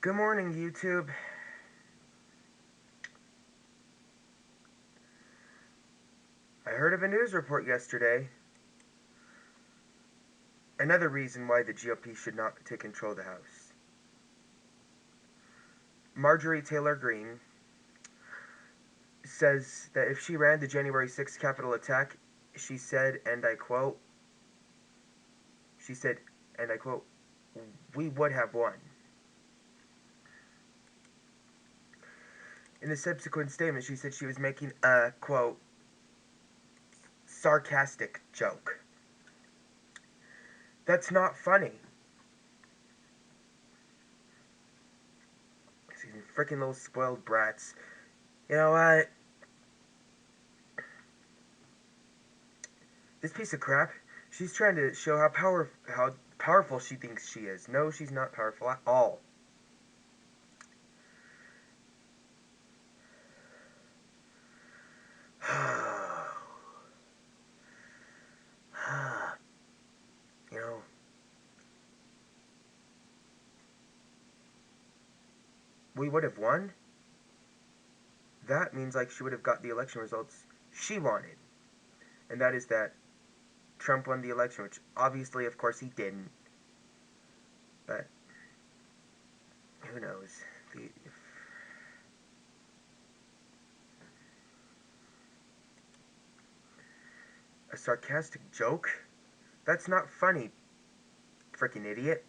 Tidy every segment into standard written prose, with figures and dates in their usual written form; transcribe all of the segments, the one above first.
Good morning, YouTube. I heard of a news report yesterday. Another reason why the GOP should not take control of the House. Marjorie Taylor Greene says that if she ran the January 6th Capitol attack, she said, and I quote, we would have won. In a subsequent statement, she said she was making a, quote, sarcastic joke. That's not funny. These freaking little spoiled brats. You know what? This piece of crap, she's trying to show how powerful she thinks she is. No, she's not powerful at all. You know, we would have won. That means like she would have got the election results she wanted. And that is that Trump won the election, which obviously, of course, he didn't. But who knows? A sarcastic joke? That's not funny, frickin' idiot.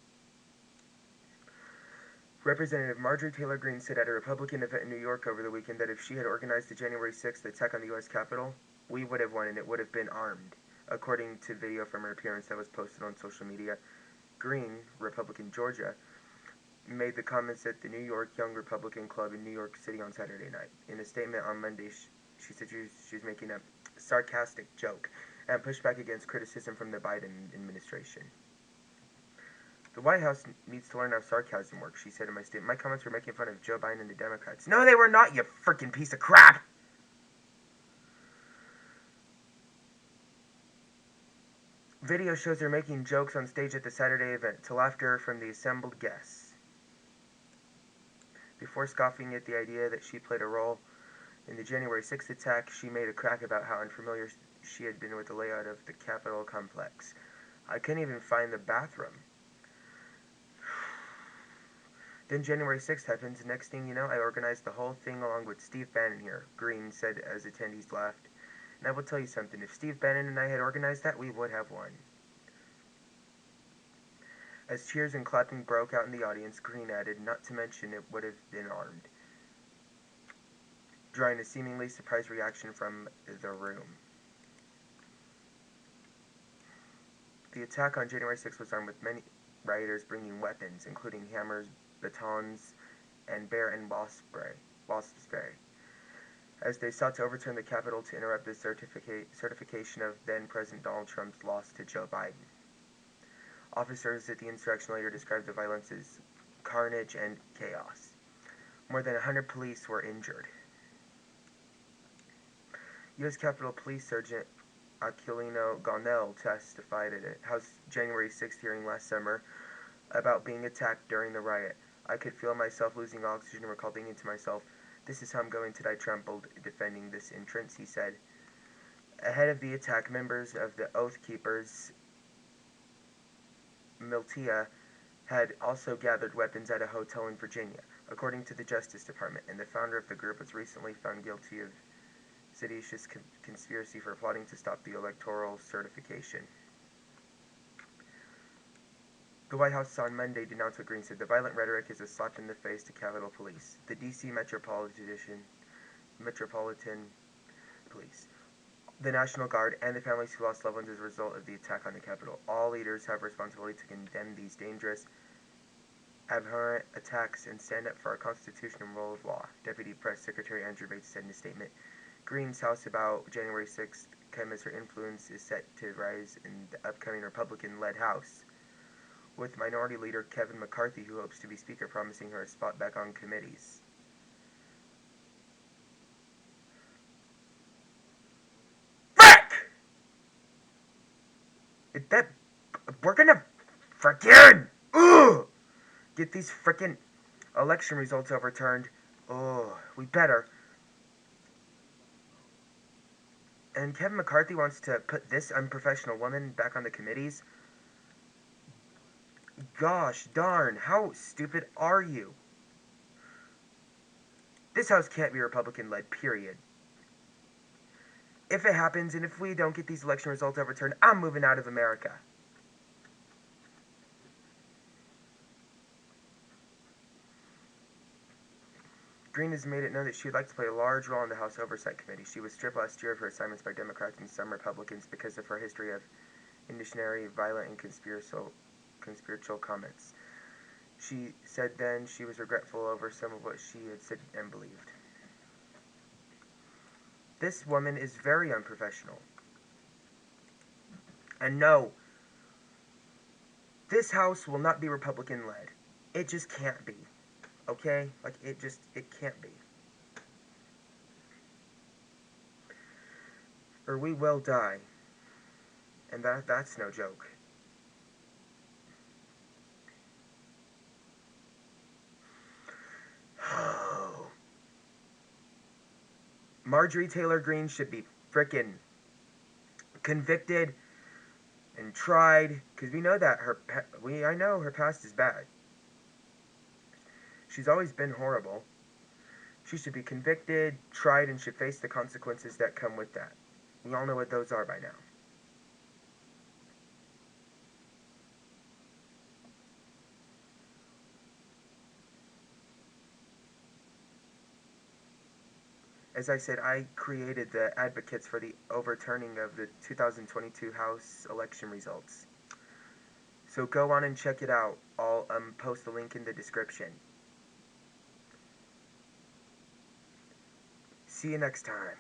Representative Marjorie Taylor Greene said at a Republican event in New York over the weekend that if she had organized the January 6th attack on the U.S. Capitol, we would have won and it would have been armed. According to video from her appearance that was posted on social media, Greene, Republican Georgia, made the comments at the New York Young Republican Club in New York City on Saturday night. In a statement on Monday, she said she was making a sarcastic joke and pushed back against criticism from the Biden administration. The White House needs to learn how sarcasm works, she said in my statement. My comments were making fun of Joe Biden and the Democrats. No, they were not, you freaking piece of crap! Video shows her making jokes on stage at the Saturday event, to laughter from the assembled guests. Before scoffing at the idea that she played a role in the January 6th attack, she made a crack about how unfamiliar she had been with the layout of the Capitol complex. I couldn't even find the bathroom. Then January 6th happens. Next thing you know, I organized the whole thing along with Steve Bannon here, Greene said as attendees laughed. And I will tell you something, if Steve Bannon and I had organized that, we would have won. As cheers and clapping broke out in the audience, Greene added, not to mention it would have been armed, drawing a seemingly surprised reaction from the room. The attack on January 6th was armed with many rioters bringing weapons, including hammers, batons, and bear and wasp spray, as they sought to overturn the Capitol to interrupt the certification of then-President Donald Trump's loss to Joe Biden. Officers at the insurrection later described the violence as carnage and chaos. More than 100 police were injured. U.S. Capitol Police Sergeant Aquilino Gonell testified at a House January 6th hearing last summer about being attacked during the riot. I could feel myself losing oxygen and recall thinking to myself, this is how I'm going to die trampled defending this entrance, he said. Ahead of the attack, members of the Oath Keepers militia had also gathered weapons at a hotel in Virginia, according to the Justice Department, and the founder of the group was recently found guilty of seditious conspiracy for plotting to stop the electoral certification. The White House on Monday denounced what Greene said. The violent rhetoric is a slap in the face to Capitol Police, the D.C. Metropolitan Police, the National Guard, and the families who lost loved ones as a result of the attack on the Capitol. All leaders have responsibility to condemn these dangerous, abhorrent attacks and stand up for our Constitution and rule of law, Deputy Press Secretary Andrew Bates said in a statement. Greene's house about January 6th came as her influence is set to rise in the upcoming Republican-led House, with Minority Leader Kevin McCarthy, who hopes to be Speaker, promising her a spot back on committees. Frick! We're gonna frickin' get these frickin' election results overturned. Oh, we better. And Kevin McCarthy wants to put this unprofessional woman back on the committees. Gosh darn, how stupid are you? This House can't be Republican-led, period. If it happens, and if we don't get these election results overturned, I'm moving out of America. Greene has made it known that she would like to play a large role in the House Oversight Committee. She was stripped last year of her assignments by Democrats and some Republicans because of her history of incendiary, violent, and conspiratorial comments. She said then she was regretful over some of what she had said and believed. This woman is very unprofessional. And no, this House will not be Republican-led. It just can't be. Okay? Like, it can't be. Or we will die. And that's no joke. Oh. Marjorie Taylor Greene should be frickin' convicted and tried, because we know that I know her past is bad. She's always been horrible. She should be convicted, tried, and should face the consequences that come with that. We all know what those are by now. As I said, I created the advocates for the overturning of the 2022 House election results. So go on and check it out. I'll post the link in the description. See you next time.